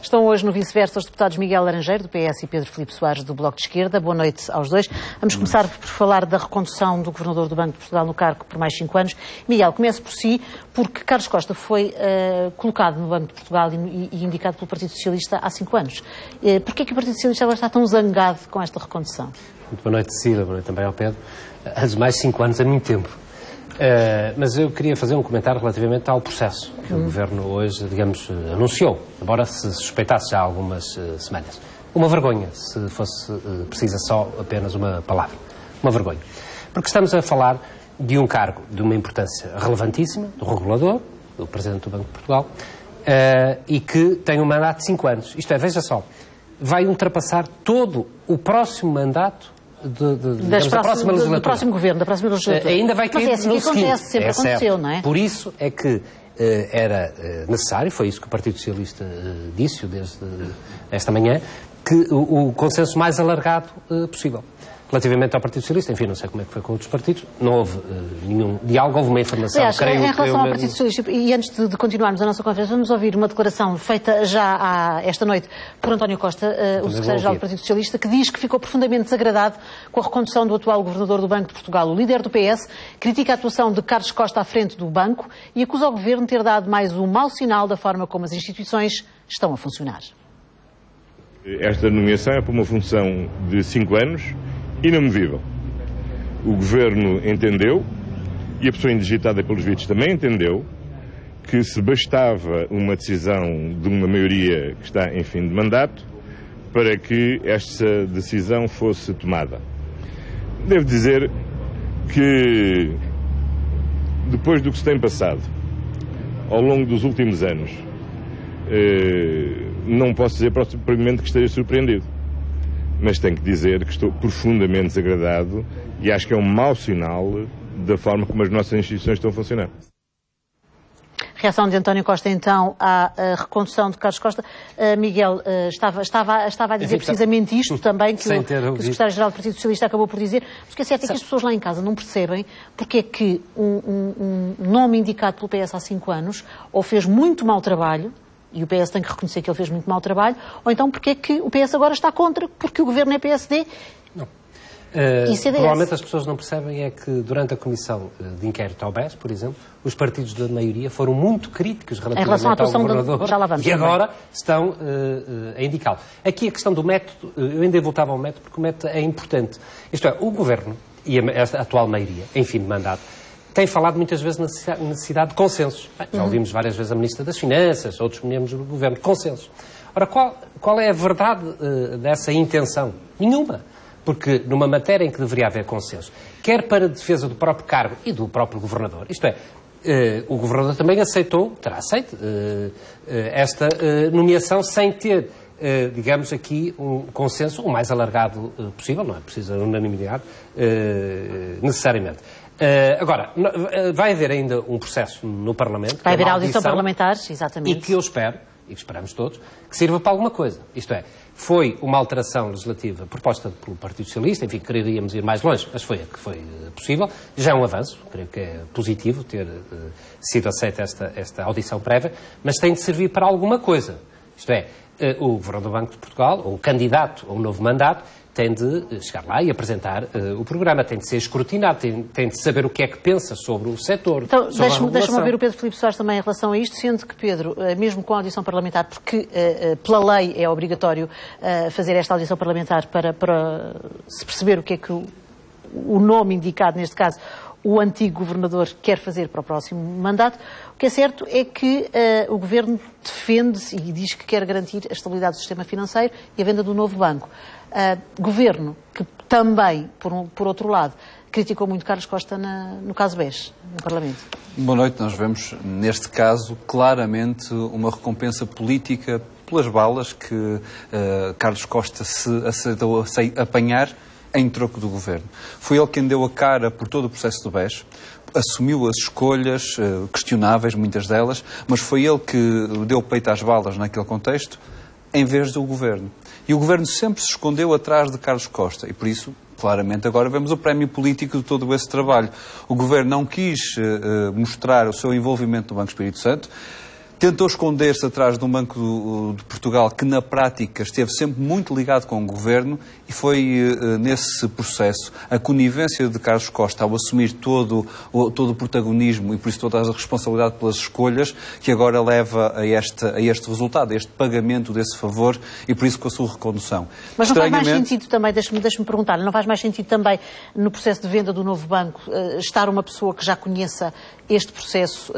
Estão hoje no vice-versa os deputados Miguel Laranjeiro, do PS, e Pedro Filipe Soares, do Bloco de Esquerda. Boa noite aos dois. Vamos começar por falar da recondução do Governador do Banco de Portugal no cargo por mais 5 anos. Miguel, comece por si, porque Carlos Costa foi colocado no Banco de Portugal e indicado pelo Partido Socialista há 5 anos. Porquê é que o Partido Socialista agora está tão zangado com esta recondução? Muito boa noite, Cecília. Boa noite também ao Pedro. Antes de mais, 5 anos é muito tempo. Mas eu queria fazer um comentário relativamente ao processo que o Governo hoje, digamos, anunciou, embora se suspeitasse já há algumas semanas. Uma vergonha, se fosse precisa só apenas uma palavra. Uma vergonha. Porque estamos a falar de um cargo de uma importância relevantíssima, do regulador, do Presidente do Banco de Portugal, e que tem um mandato de 5 anos. Isto é, veja só, vai ultrapassar todo o próximo mandato da próxima legislatura. Do próximo governo, da próxima legislatura. Ainda vai cair mas é assim que acontece, sempre aconteceu, certo. Não é? Por isso é que era necessário, foi isso que o Partido Socialista disse desde esta manhã, que o consenso mais alargado possível. Relativamente ao Partido Socialista, enfim, não sei como é que foi com outros partidos, não houve nenhum diálogo, houve uma informação. Aliás, em relação ao Partido Socialista, e antes de continuarmos a nossa conversa, vamos ouvir uma declaração feita já esta noite por António Costa, o secretário-geral do Partido Socialista, que diz que ficou profundamente desagradado com a recondução do atual Governador do Banco de Portugal. O líder do PS critica a atuação de Carlos Costa à frente do banco e acusa o Governo de ter dado mais um mau sinal da forma como as instituições estão a funcionar. Esta nomeação é para uma função de 5 anos, inamovível. O Governo entendeu, e a pessoa indigitada pelos vistos também entendeu, que se bastava uma decisão de uma maioria que está em fim de mandato para que esta decisão fosse tomada. Devo dizer que, depois do que se tem passado ao longo dos últimos anos, não posso dizer propriamente que esteja surpreendido. Mas tenho que dizer que estou profundamente desagradado e acho que é um mau sinal da forma como as nossas instituições estão a funcionar. Reação de António Costa, então, à recondução de Carlos Costa. Miguel, estava a dizer precisamente isto também, que o secretário-geral do Partido Socialista acabou por dizer, mas o que é certo é que as pessoas lá em casa não percebem porque é que um nome indicado pelo PS há 5 anos ou fez muito mau trabalho, e o PS tem que reconhecer que ele fez muito mau trabalho, ou então porque é que o PS agora está contra, porque o Governo é PSD? Não. E CDS? Provavelmente as pessoas não percebem é que durante a Comissão de Inquérito ao BES, por exemplo, os partidos da maioria foram muito críticos relativamente ao Governador e agora estão a indicá-lo. Aqui a questão do método, eu ainda voltava ao método porque o método é importante. Isto é, o Governo e a atual maioria, em fim de mandato, tem falado muitas vezes na necessidade de consensos. Já ouvimos várias vezes a Ministra das Finanças, outros membros do Governo, consensos. Ora, qual é a verdade dessa intenção? Nenhuma. Porque numa matéria em que deveria haver consenso, quer para a defesa do próprio cargo e do próprio Governador, isto é, o Governador também terá aceito esta nomeação sem ter, digamos aqui, um consenso o mais alargado possível, não é preciso a unanimidade, necessariamente. Agora, vai haver ainda um processo no Parlamento. Vai haver audição parlamentar, exatamente. E que eu espero, e que esperamos todos, que sirva para alguma coisa. Isto é, foi uma alteração legislativa proposta pelo Partido Socialista, enfim, queríamos ir mais longe, mas foi a que foi possível. Já é um avanço, creio que é positivo ter sido aceita esta audição prévia, mas tem de servir para alguma coisa. Isto é, o Governador do Banco de Portugal, ou o candidato a um novo mandato, tem de chegar lá e apresentar o programa, tem de ser escrutinado, tem de saber o que é que pensa sobre o setor. Então, deixa-me ouvir o Pedro Filipe Soares também em relação a isto, sendo que, Pedro, mesmo com a audição parlamentar, porque pela lei é obrigatório fazer esta audição parlamentar para se perceber o que é que o nome indicado, neste caso, o antigo governador quer fazer para o próximo mandato. O que é certo é que o Governo defende-se e diz que quer garantir a estabilidade do sistema financeiro e a venda do novo banco. Governo que também, por outro lado, criticou muito Carlos Costa no caso BES, no Parlamento. Boa noite. Nós vemos, neste caso, claramente uma recompensa política pelas balas que Carlos Costa se aceitou apanhar em troco do Governo. Foi ele quem deu a cara por todo o processo do BES, assumiu as escolhas, questionáveis, muitas delas, mas foi ele que deu peito às balas naquele contexto, em vez do Governo. E o Governo sempre se escondeu atrás de Carlos Costa, e por isso, claramente, agora vemos o prémio político de todo esse trabalho. O Governo não quis mostrar o seu envolvimento no Banco Espírito Santo, tentou esconder-se atrás de um Banco de Portugal que, na prática, esteve sempre muito ligado com o Governo, e foi nesse processo a conivência de Carlos Costa ao assumir todo o protagonismo e, por isso, toda a responsabilidade pelas escolhas, que agora leva a este resultado, a este pagamento desse favor, e por isso com a sua recondução. Mas não faz mais sentido também, deixe-me perguntar-lhe, não faz mais sentido também, no processo de venda do novo banco, estar uma pessoa que já conheça este processo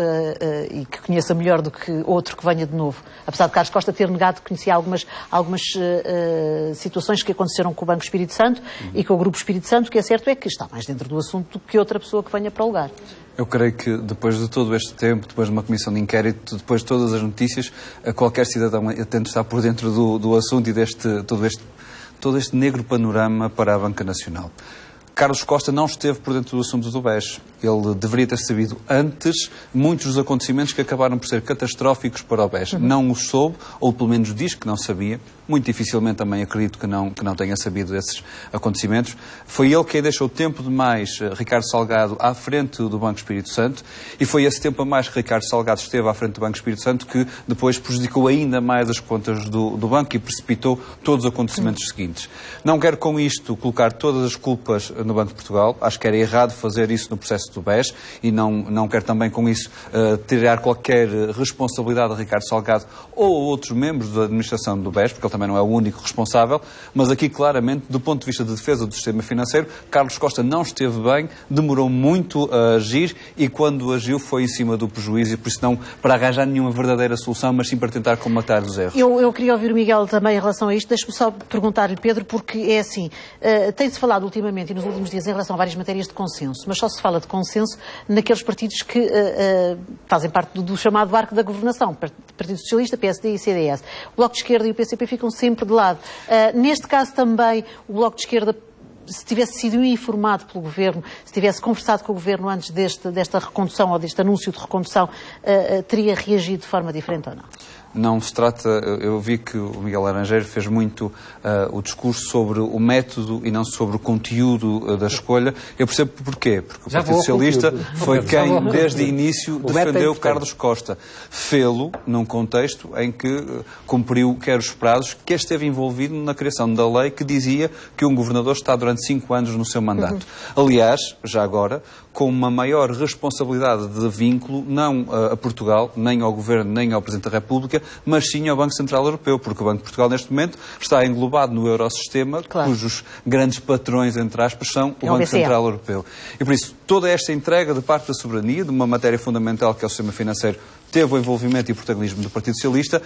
e que conheça melhor do que outro que venha de novo? Apesar de Carlos Costa ter negado que conhecia algumas situações que aconteceram com o Banco Espírito Santo e com o Grupo Espírito Santo, o que é certo é que está mais dentro do assunto do que outra pessoa que venha para o lugar. Eu creio que depois de todo este tempo, depois de uma comissão de inquérito, depois de todas as notícias, qualquer cidadão tenta estar por dentro do assunto e todo este negro panorama para a Banca Nacional. Carlos Costa não esteve por dentro do assunto do BES. Ele deveria ter sabido antes muitos dos acontecimentos que acabaram por ser catastróficos para o BES. Não os soube, ou pelo menos diz que não sabia. Muito dificilmente também acredito que não tenha sabido desses acontecimentos. Foi ele quem deixou tempo demais Ricardo Salgado à frente do Banco Espírito Santo, e foi esse tempo a mais que Ricardo Salgado esteve à frente do Banco Espírito Santo que depois prejudicou ainda mais as contas do banco e precipitou todos os acontecimentos seguintes. Não quero com isto colocar todas as culpas no Banco de Portugal. Acho que era errado fazer isso no processo do BES, e não quero também com isso tirar qualquer responsabilidade a Ricardo Salgado ou outros membros da administração do BES, porque ele também não é o único responsável, mas aqui claramente, do ponto de vista de defesa do sistema financeiro, Carlos Costa não esteve bem, demorou muito a agir, e quando agiu foi em cima do prejuízo, e por isso não para arranjar nenhuma verdadeira solução, mas sim para tentar comatar os erros. Eu queria ouvir o Miguel também em relação a isto. Deixe-me só perguntar-lhe, Pedro, porque é assim, tem-se falado ultimamente e nos últimos dias em relação a várias matérias de consenso, mas só se fala de consenso naqueles partidos que fazem parte do chamado arco da governação, Partido Socialista, PSD e CDS. O Bloco de Esquerda e o PCP ficam sempre de lado. Neste caso também, o Bloco de Esquerda, se tivesse sido informado pelo Governo, se tivesse conversado com o Governo antes desta recondução ou deste anúncio de recondução, teria reagido de forma diferente ou não? Não se trata, eu vi que o Miguel Laranjeiro fez muito o discurso sobre o método e não sobre o conteúdo da escolha. Eu percebo porquê. Porque o Partido Socialista foi quem, desde o início, defendeu Carlos Costa. Fê-lo num contexto em que cumpriu quer os prazos, quer esteve envolvido na criação da lei que dizia que um governador está durante 5 anos no seu mandato. Aliás, já agora, com uma maior responsabilidade de vínculo, não a Portugal, nem ao Governo, nem ao Presidente da República, mas sim ao Banco Central Europeu, porque o Banco de Portugal, neste momento, está englobado no Eurosistema, cujos grandes patrões, entre aspas, são o Banco Central Europeu. E por isso, toda esta entrega de parte da soberania, de uma matéria fundamental que é o sistema financeiro, teve o envolvimento e o protagonismo do Partido Socialista.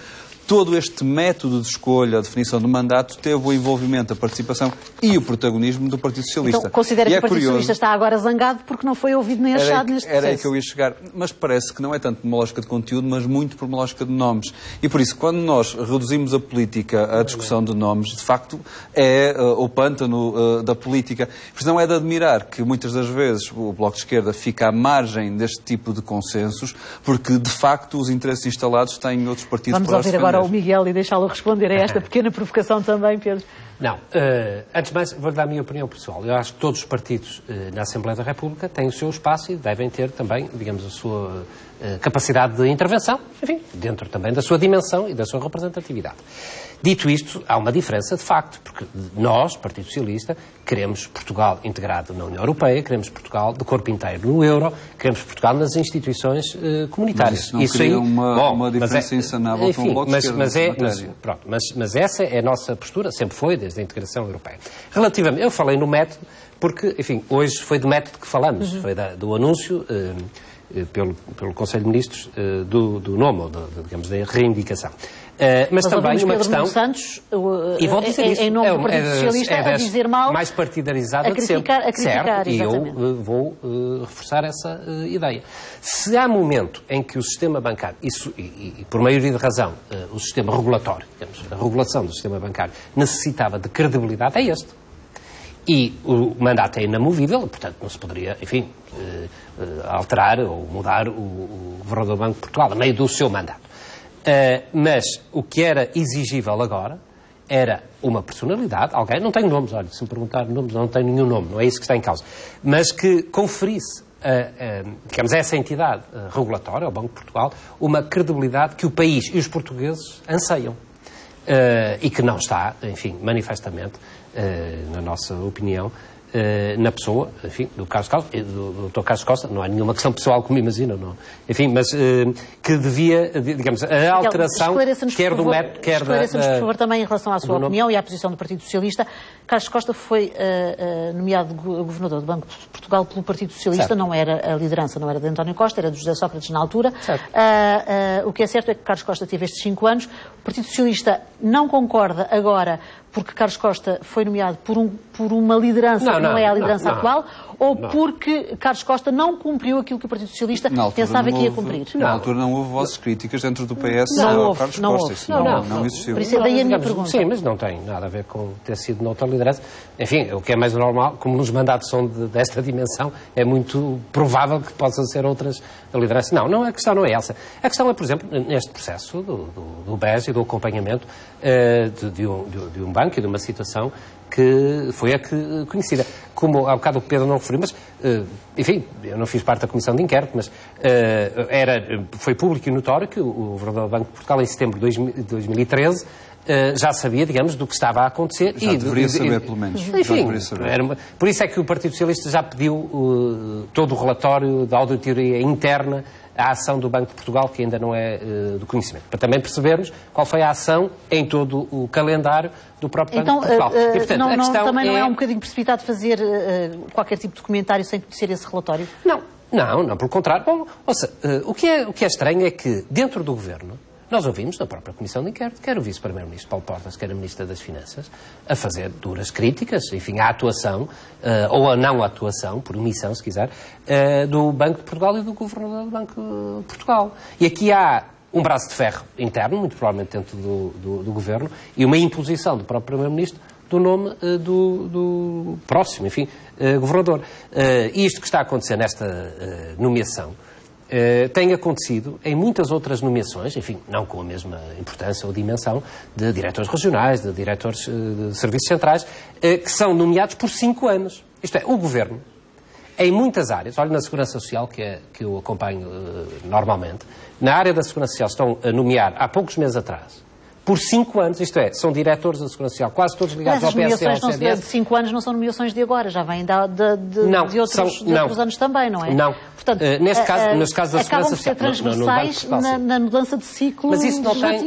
Todo este método de escolha, a definição do mandato, teve o envolvimento, a participação e o protagonismo do Partido Socialista. Então, considera que o Partido Socialista está agora zangado porque não foi ouvido nem achado neste processo? Era aí que eu ia chegar. Mas parece que não é tanto por uma lógica de conteúdo, mas muito por uma lógica de nomes. E por isso, quando nós reduzimos a política à discussão de nomes, de facto, é o pântano da política. Por isso não é de admirar que muitas das vezes o Bloco de Esquerda fica à margem deste tipo de consensos, porque, de facto, os interesses instalados têm em outros partidos para Vamos ouvir agora o Miguel e deixá-lo responder a esta pequena provocação também, Pedro. Não, antes de mais, vou-lhe dar a minha opinião pessoal. Eu acho que todos os partidos na Assembleia da República têm o seu espaço e devem ter também, digamos, a sua capacidade de intervenção, enfim, dentro também da sua dimensão e da sua representatividade. Dito isto, há uma diferença de facto, porque nós, Partido Socialista, queremos Portugal integrado na União Europeia, queremos Portugal de corpo inteiro no euro, queremos Portugal nas instituições comunitárias. Mas isso não cria uma diferença insanável com o Bloco de Esquerda. Mas essa é a nossa postura, sempre foi, desde a integração europeia. Relativamente, eu falei no método, porque, enfim, hoje foi do método que falamos, foi do anúncio pelo Conselho de Ministros do nome, digamos, da reivindicação. Mas também uma questão... Santos, e vou dizer isso, em nome do Partido Socialista, a dizer mal... mais partidarizada de sempre. A criticar, certo, e eu vou reforçar essa ideia. Se há momento em que o sistema bancário, e por maioria de razão, o sistema regulatório, digamos, a regulação do sistema bancário, necessitava de credibilidade, é este. E o mandato é inamovível, portanto não se poderia, enfim, alterar ou mudar o Governador do Banco de Portugal a meio do seu mandato. Mas o que era exigível agora era uma personalidade, alguém, não tenho nomes, olha, se me perguntar nomes, não tenho nenhum nome, não é isso que está em causa, mas que conferisse digamos, a essa entidade regulatória, ao Banco de Portugal, uma credibilidade que o país e os portugues anseiam. E que não está, enfim, manifestamente, na nossa opinião, na pessoa, enfim, do Carlos Costa, do Dr. Carlos Costa, não há nenhuma questão pessoal como imaginam, não. Enfim, mas que devia, digamos, a alteração, quer do método, quer da... Esclareça-nos, por favor, também em relação à sua opinião e à posição do Partido Socialista. Carlos Costa foi nomeado governador do Banco de Portugal pelo Partido Socialista, certo. Não era a liderança, não era de António Costa, era de José Sócrates na altura. O que é certo é que Carlos Costa teve estes 5 anos. O Partido Socialista não concorda agora porque Carlos Costa foi nomeado por uma liderança que não é a liderança atual, ou porque Carlos Costa não cumpriu aquilo que o Partido Socialista pensava que ia cumprir? Na altura não houve vozes críticas dentro do PS ao Carlos Costa. Isso não existiu. Por isso é daí a minha pergunta. Sim, mas não tem nada a ver com ter sido noutra liderança. Enfim, o que é mais normal, como nos mandatos são desta dimensão, é muito provável que possam ser outras lideranças. Não, a questão não é essa. A questão é, por exemplo, neste processo do BES e do acompanhamento de um banco e de uma situação que foi a que conhecida. Como há bocado o Pedro não referiu, mas, enfim, eu não fiz parte da comissão de inquérito, mas foi público e notório que o governador do Banco de Portugal, em setembro de 2013, já sabia, digamos, do que estava a acontecer. Já deveria saber, pelo menos. Enfim, por isso é que o Partido Socialista já pediu todo o relatório da auditoria interna à ação do Banco de Portugal, que ainda não é do conhecimento. Para também percebermos qual foi a ação em todo o calendário do próprio Banco de Portugal. E, portanto, também não é um bocadinho precipitado fazer qualquer tipo de comentário sem conhecer esse relatório? Não, pelo contrário. Bom, ouça, o que é estranho é que, dentro do Governo, nós ouvimos na própria Comissão de Inquérito, quer o Vice-Primeiro-Ministro Paulo Portas, quer a Ministra das Finanças, a fazer duras críticas, enfim, à atuação, ou a não atuação, por omissão, se quiser, do Banco de Portugal e do Governador do Banco de Portugal. E aqui há um braço de ferro interno, muito provavelmente dentro do Governo, e uma imposição do próprio Primeiro-Ministro do nome do próximo, enfim, Governador. E isto que está a acontecer nesta nomeação tem acontecido em muitas outras nomeações, enfim, não com a mesma importância ou dimensão, de diretores regionais, de diretores de serviços centrais, que são nomeados por 5 anos. Isto é, o Governo, em muitas áreas, olha na Segurança Social, que eu acompanho normalmente, na área da Segurança Social estão a nomear, há poucos meses atrás, por 5 anos, isto é, são diretores da Segurança Social, quase todos ligados ao PSD e ao CDS. Mas as de 5 anos não são nomeações de agora, já vêm de outros anos também, não é? Não. Portanto, neste caso da Segurança Social, transversais na mudança de ciclo. Mas isso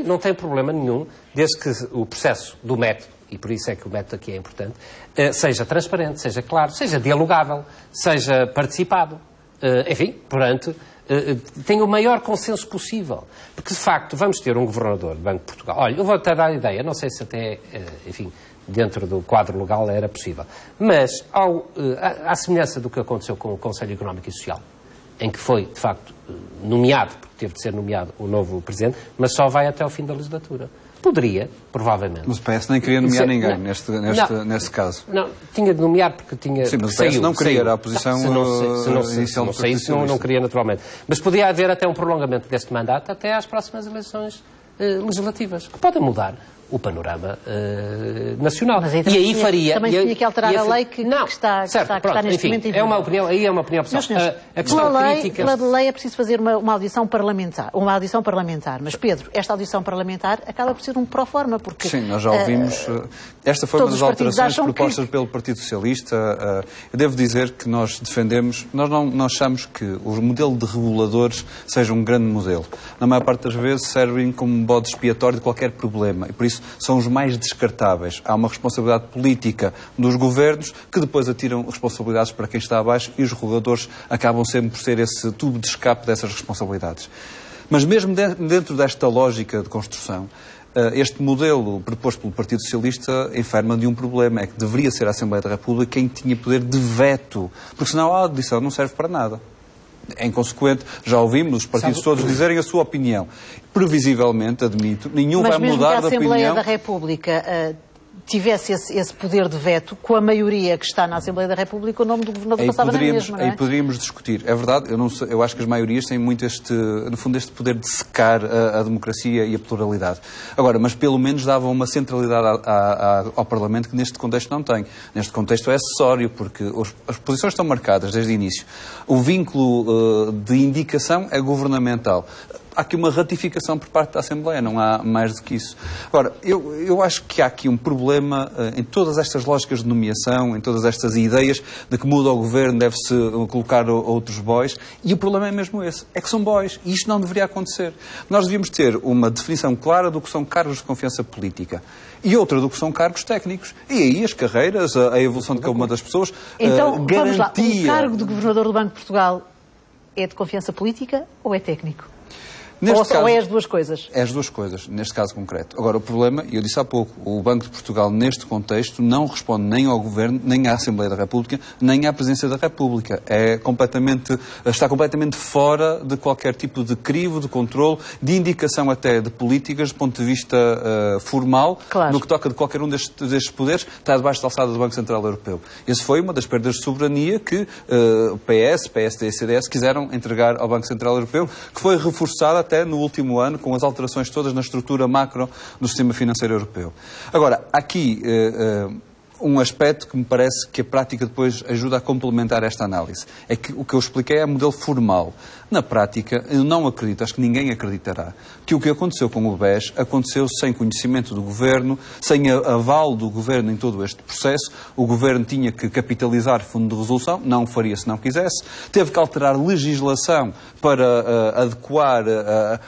não tem problema nenhum, desde que o processo do método, e por isso é que o método aqui é importante, seja transparente, seja claro, seja dialogável, seja participado. Enfim, portanto, tenha o maior consenso possível. Porque, de facto, vamos ter um governador do Banco de Portugal. Olha, eu vou até dar a ideia, não sei se até, enfim, dentro do quadro legal era possível, mas, à semelhança do que aconteceu com o Conselho Económico e Social, em que foi, de facto, nomeado, porque teve de ser nomeado o novo Presidente, mas só vai até ao fim da legislatura. Poderia, provavelmente. Mas o PS nem queria nomear ninguém nesse caso. Não, tinha de nomear porque tinha... Sim, mas o PS não queria, era a posição inicial do Partido Socialista. Não queria, naturalmente. Mas podia haver até um prolongamento deste mandato até às próximas eleições legislativas, que podem mudar o panorama nacional. Mas aí faria... Também tinha que alterar a lei que está neste momento em vigor. É uma opinião pessoal. A questão pela lei é preciso fazer uma audição parlamentar. Mas, Pedro, esta audição parlamentar acaba por ser um pró-forma, porque... Sim, nós já ouvimos... esta foi uma das alterações propostas pelo Partido Socialista. Eu devo dizer que nós defendemos... Nós não achamos que o modelo de reguladores seja um grande modelo. Na maior parte das vezes servem como bode expiatório de qualquer problema. E por isso são os mais descartáveis. Há uma responsabilidade política dos governos que depois atiram responsabilidades para quem está abaixo e os reguladores acabam sempre por ser esse tubo de escape dessas responsabilidades. Mas mesmo dentro desta lógica de construção, este modelo proposto pelo Partido Socialista enferma de um problema, é que deveria ser a Assembleia da República quem tinha poder de veto, porque senão a audição não serve para nada. É inconsequente, já ouvimos os partidos todos dizerem a sua opinião. Previsivelmente, admito, nenhum vai mudar de opinião. Mas mesmo que a Assembleia da República tivesse esse poder de veto, com a maioria que está na Assembleia da República, o nome do governador passava na mesma, não é? Aí poderíamos discutir. É verdade, eu acho que as maiorias têm muito no fundo, este poder de secar a democracia e a pluralidade. Agora, mas pelo menos davam uma centralidade ao Parlamento que neste contexto não tem. Neste contexto é acessório, porque as posições estão marcadas desde o início. O vínculo de indicação é governamental. Há aqui uma ratificação por parte da Assembleia, não há mais do que isso. Agora, eu acho que há aqui um problema em todas estas lógicas de nomeação, em todas estas ideias de que muda o governo, deve-se colocar outros boys, e o problema é mesmo esse, é que são boys, e isto não deveria acontecer. Nós devíamos ter uma definição clara do que são cargos de confiança política e outra do que são cargos técnicos. E aí as carreiras, a evolução de cada uma das pessoas, então, garantia... vamos lá, o cargo de Governador do Banco de Portugal é de confiança política ou é técnico? Ou é as duas coisas? É as duas coisas, neste caso concreto. Agora, o problema, e eu disse há pouco, o Banco de Portugal, neste contexto, não responde nem ao Governo, nem à Assembleia da República, nem à Presidência da República. Está completamente fora de qualquer tipo de crivo, de controle, de indicação até de políticas, do ponto de vista formal, claro. No que toca de qualquer um destes poderes, está debaixo da alçada do Banco Central Europeu. Esse foi uma das perdas de soberania que PS, PSD e CDS quiseram entregar ao Banco Central Europeu, que foi reforçada até no último ano, com as alterações todas na estrutura macro do sistema financeiro europeu. Agora, aqui um aspecto que me parece que a prática depois ajuda a complementar esta análise. É que o que eu expliquei é modelo formal. Na prática, eu não acredito, acho que ninguém acreditará, que o que aconteceu com o BES aconteceu sem conhecimento do Governo, sem aval do Governo em todo este processo. O Governo tinha que capitalizar fundo de resolução, não o faria se não quisesse. Teve que alterar legislação para adequar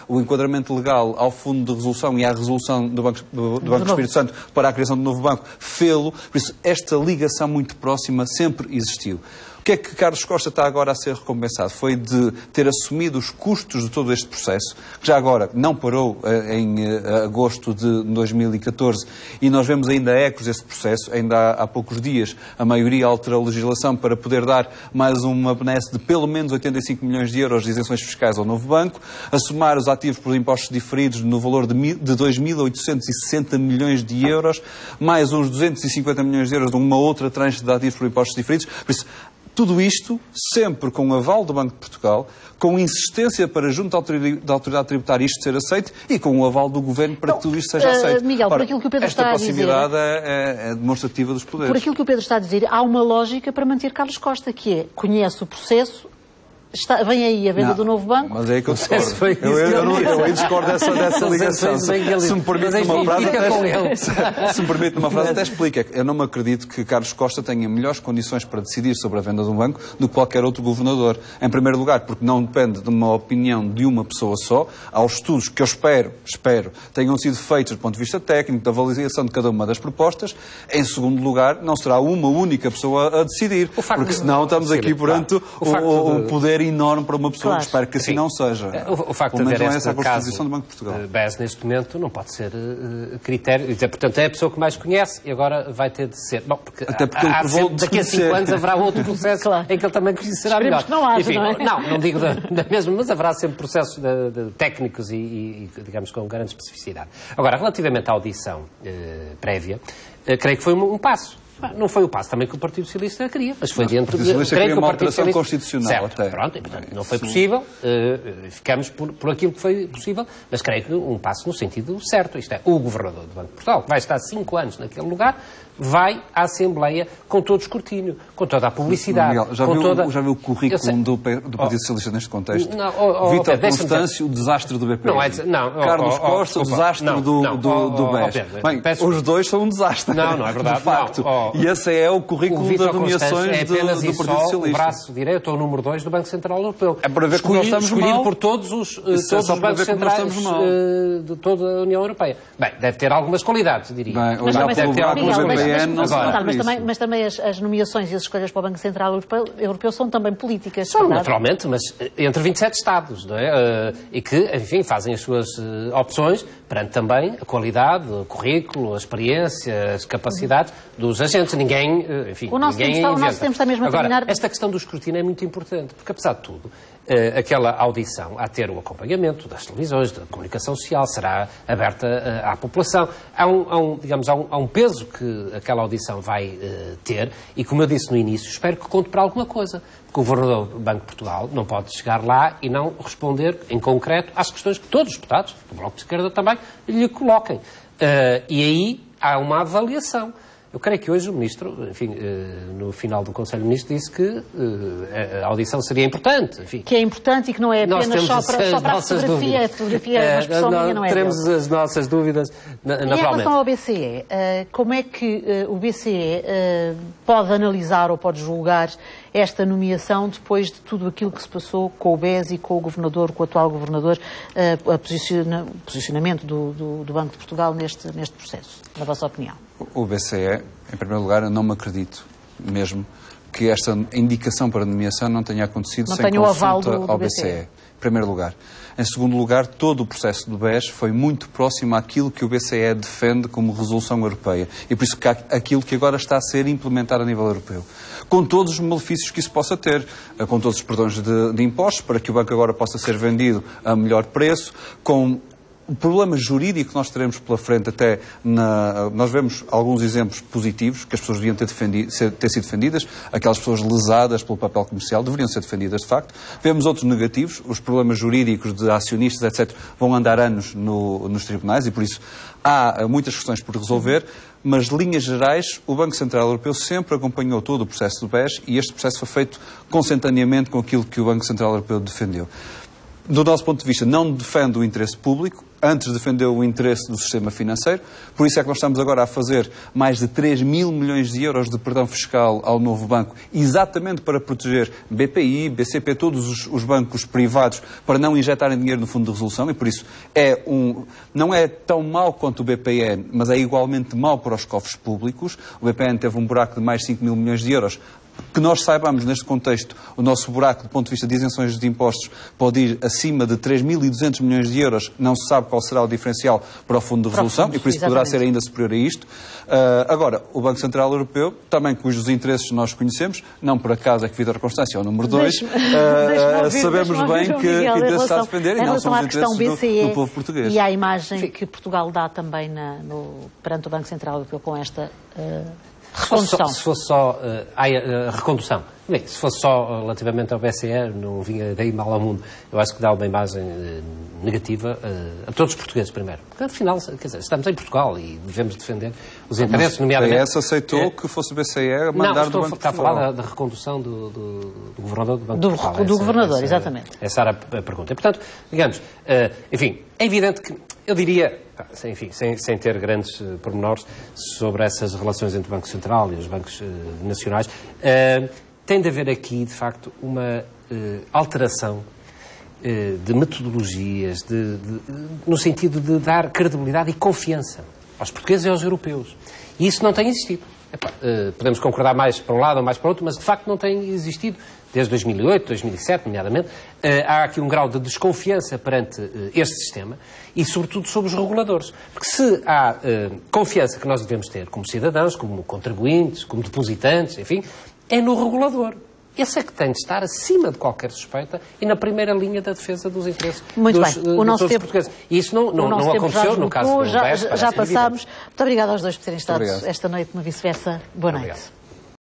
o enquadramento legal ao fundo de resolução e à resolução do Banco do Espírito Santo para a criação do novo banco. Fê-lo. Por isso, esta ligação muito próxima sempre existiu. O que é que Carlos Costa está agora a ser recompensado? Foi de ter assumido os custos de todo este processo, que já agora não parou em agosto de 2014, e nós vemos ainda ecos desse processo. Ainda há poucos dias a maioria alterou a legislação para poder dar mais uma benesse de pelo menos 85 milhões de euros de isenções fiscais ao novo banco, a somar os ativos por impostos diferidos no valor de 2.860 milhões de euros, mais uns 250 milhões de euros de uma outra tranche de ativos por impostos diferidos. Por isso, tudo isto sempre com o aval do Banco de Portugal, com insistência para junto da autoridade tributária isto ser aceito e com o aval do Governo para que tudo isto seja aceito. Miguel, por aquilo que o Pedro está a dizer... Esta proximidade é demonstrativa dos poderes. Por aquilo que o Pedro está a dizer, há uma lógica para manter Carlos Costa, que é, conhece o processo, vem aí a venda do novo banco. Mas é aí que eu discordo. Eu discordo dessa ligação. Se me permite uma frase, até explica. Eu não me acredito que Carlos Costa tenha melhores condições para decidir sobre a venda de um banco do que qualquer outro governador. Em primeiro lugar, porque não depende de uma opinião de uma pessoa só. Há os estudos que eu espero, tenham sido feitos do ponto de vista técnico, da avaliação de cada uma das propostas. Em segundo lugar, não será uma única pessoa a decidir. Porque senão estamos aqui perante o poder enorme para uma pessoa, claro. Espero que assim não seja. O facto de haver essa Constituição do Banco de Portugal. BES neste momento não pode ser critério. Portanto, é a pessoa que mais conhece e agora vai ter de ser. Bom, porque até porque daqui a 5 anos haverá outro processo claro. Em que ele também conhecerá melhor. Que não haja, enfim, não é? Não digo da mesma, mas haverá sempre processos técnicos e, digamos, com grande especificidade. Agora, relativamente à audição prévia, creio que foi um passo. Não foi o passo também que o Partido Socialista queria, mas foi dentro de... Creio que uma alteração constitucional certo, até. Pronto, e, portanto, não foi possível, ficamos por aquilo que foi possível, mas creio que um passo no sentido certo. Isto é, o Governador do Banco de Portugal, que vai estar 5 anos naquele lugar, vai à Assembleia com todo o escrutínio, com toda a publicidade. Miguel, já viu o currículo do Partido Socialista neste contexto? Vítor Constâncio, o desastre do BPI. Carlos Costa, o desastre do BES. Os dois são um desastre. Não é verdade. De facto. E esse é o currículo das nomeações do Partido Socialista. O braço direito ou o número 2 do Banco Central Europeu. É para ver como nós estamos mal. Escolhido por todos os bancos centrais de toda a União Europeia. Bem, deve ter algumas qualidades, diria. Mas também as nomeações e as escolhas para o Banco Central Europeu são também políticas. São, naturalmente, mas entre 27 Estados, não é? E que, enfim, fazem as suas opções perante também a qualidade, o currículo, a experiência, as capacidades dos agentes. recentes. Ninguém, enfim, o nosso tempo está mesmo a terminar. Agora, esta questão do escrutínio é muito importante, porque, apesar de tudo, aquela audição, a ter o acompanhamento das televisões, da comunicação social, será aberta à população. Há um peso que aquela audição vai ter e, como eu disse no início, espero que conte para alguma coisa. Porque o Governador do Banco de Portugal não pode chegar lá e não responder em concreto às questões que todos os deputados, do Bloco de Esquerda também, lhe coloquem. E aí há uma avaliação. Eu creio que hoje o Ministro, enfim, no final do Conselho de Ministros, disse que a audição seria importante. Enfim, que é importante e que não é apenas só para a fotografia. A fotografia é uma expressão minha, não é? Teremos as nossas dúvidas, naturalmente. E em relação ao BCE, como é que o BCE pode analisar ou pode julgar esta nomeação depois de tudo aquilo que se passou com o BES e com o Governador, com o atual Governador, o posicionamento do Banco de Portugal neste processo, na vossa opinião? O BCE, em primeiro lugar, eu não me acredito mesmo que esta indicação para nomeação não tenha acontecido sem consulta ao BCE. Em primeiro lugar. Em segundo lugar, todo o processo do BES foi muito próximo àquilo que o BCE defende como resolução europeia. E por isso que aquilo que agora está a ser implementado a nível europeu. Com todos os malefícios que isso possa ter, com todos os perdões de impostos, para que o banco agora possa ser vendido a melhor preço, com o problema jurídico que nós teremos pela frente até nós vemos alguns exemplos positivos que as pessoas deviam ter sido defendidas, aquelas pessoas lesadas pelo papel comercial deveriam ser defendidas de facto. Vemos outros negativos, os problemas jurídicos de acionistas, etc., vão andar anos nos tribunais e por isso há muitas questões por resolver, mas de linhas gerais o Banco Central Europeu sempre acompanhou todo o processo do BES e este processo foi feito consentaneamente com aquilo que o Banco Central Europeu defendeu. Do nosso ponto de vista, não defende o interesse público, antes defendeu o interesse do sistema financeiro, por isso é que nós estamos agora a fazer mais de 3 mil milhões de euros de perdão fiscal ao novo banco, exatamente para proteger BPI, BCP, todos os bancos privados, para não injetarem dinheiro no fundo de resolução, e por isso não é tão mau quanto o BPN, mas é igualmente mau para os cofres públicos. O BPN teve um buraco de mais de 5 mil milhões de euros. Que nós saibamos, neste contexto, o nosso buraco, do ponto de vista de isenções de impostos, pode ir acima de 3.200 milhões de euros. Não se sabe qual será o diferencial para o Fundo de Resolução e por isso poderá ser ainda superior a isto. Agora, o Banco Central Europeu, também cujos interesses nós conhecemos, não por acaso é que Vítor Constâncio é o número 2, sabemos bem que interesse está a defender e não são os interesses do povo português. E à imagem que Portugal dá também perante o Banco Central Europeu com esta... recondução. Se fosse só a recondução. Bem, se fosse só relativamente ao BCE, não vinha daí mal ao mundo. Eu acho que dá uma imagem negativa a todos os portugueses, primeiro. Porque, afinal, quer dizer, estamos em Portugal e devemos defender os interesses, nomeadamente... Mas o PS aceitou que fosse o BCE a mandar do Banco de Portugal. Está a falar da recondução do Governador do Banco de Portugal. Do Governador, exatamente. Essa era a pergunta. E, portanto, digamos, enfim, é evidente que, eu diria, enfim, sem ter grandes pormenores sobre essas relações entre o Banco Central e os bancos nacionais, tem de haver aqui, de facto, uma alteração de metodologias, no sentido de dar credibilidade e confiança aos portugueses e aos europeus. E isso não tem existido. Podemos concordar mais para um lado ou mais para o outro, mas de facto não tem existido. Desde 2008, 2007, nomeadamente, há aqui um grau de desconfiança perante este sistema e, sobretudo, sobre os reguladores. Porque se há confiança que nós devemos ter como cidadãos, como contribuintes, como depositantes, enfim, é no regulador. Esse é que tem de estar acima de qualquer suspeita e na primeira linha da defesa dos interesses dos portugueses. E isso não aconteceu no caso do BES. Já passámos. Muito obrigada aos dois por terem estado esta noite no Vice-Versa. Boa noite.